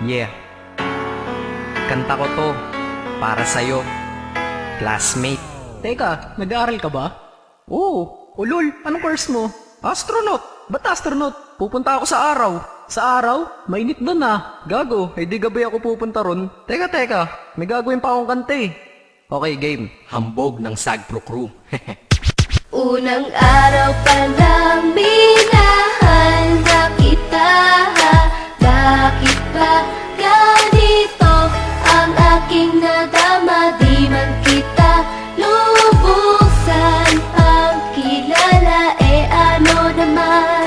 Yeah. Kanta ko to para sa'yo, classmate. Teka, nag-aaral ka ba? Oo. Ulol, anong course mo? Astronaut. Ba't astronaut? Pupunta ako sa araw. Sa araw? Mainit doon ah. Gago, di gabi ako pupunta ron. Teka, may gagawin pa akong kanta eh. Okay, game. Hambog ng Sagpro Crew. Unang araw pa lang minahal na kita. Bakit ba ganito ang aking nadama? Di man kita lubusan ang kilala. Ano naman,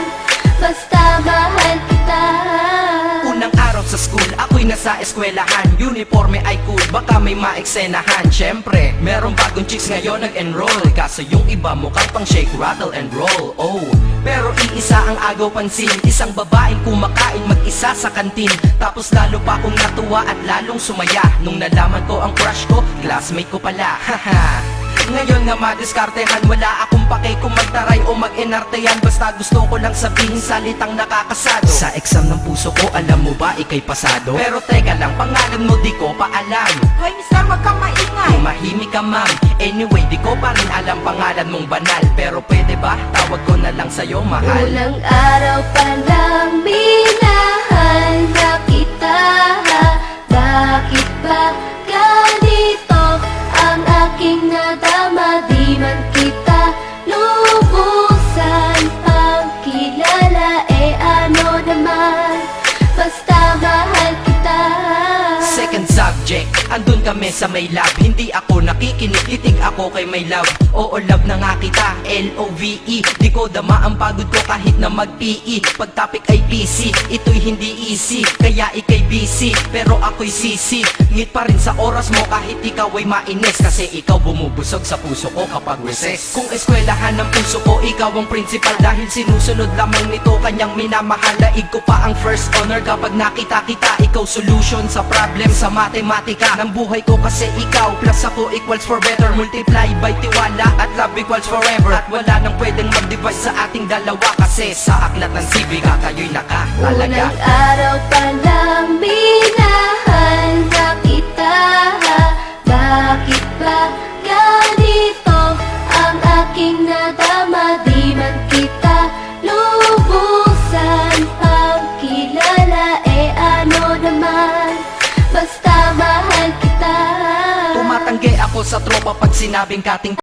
basta mahal kita. Unang araw sa school, ako'y nasa eskwelahan. Uniforme ay cool, baka may maeksenahan. Syempre, merong bagong chicks ngayon nag-enroll. Kaso yung iba mukhang pang shake, rattle and roll. Oh, pero iisa ang agaw pansin. Isang babaeng kumakain mag-isa sa kantin. Tapos lalo pa akong natuwa at lalong sumaya nung nalaman ko ang crush ko, classmate ko pala. Haha. Ngayon nga madiskartehan, wala akong pake kung magtaray o mag-enartehan. Basta gusto ko lang sabihin salitang nakakasado. Sa exam ng puso ko, alam mo ba ikay pasado? Pero teka lang, pangalan mo di ko pa alam. Hoy mister, wag kang maingay. Tumahimik ka ma'am. Anyway, di ko pa rin alam pangalan mong banal. Pero pwede ba, tawag ko na lang sa'yo mahal. Unang araw pa lang minahal na kita. Bakit ba ganito ang aking nadama? Di man kita lubusan ang kilala. Ano naman, basta mahal kita. Second subject, andun kami sa may lab. Hindi ako nakikinig, titig ako kay may love. Oo, love na nga kita, L-O-V-E. Di ko dama ang pagod ko kahit na mag-PE. Pag topic ay PC, ito'y hindi easy. Kaya ikay busy, pero ako'y sisi. Ngit pa rin sa oras mo kahit ikaw ay mainis. Kasi ikaw bumubusog sa puso ko kapag recess. Kung eskwelahan ng puso ko, ikaw ang principal. Dahil sinusunod lamang nito kanyang minamahal. Daig ko pa ang first honor kapag nakita kita. Ikaw solution sa problem sa matematika ng buhay ko. Kasi ikaw plus ako equals for better. Multiply by tiwala at love equals forever. At wala nang pwedeng mag-divide sa ating dalawa. Kasi sa aklat ng sibiga tayo'y nakatalaga. Unang araw pa lang minahal na kita. Bakit ba ganito ang aking nadama? Di man kita lubusan ang kilala. Ano naman, basta mahal kita. Tumatanggi ako sa tropa pag sinabing kating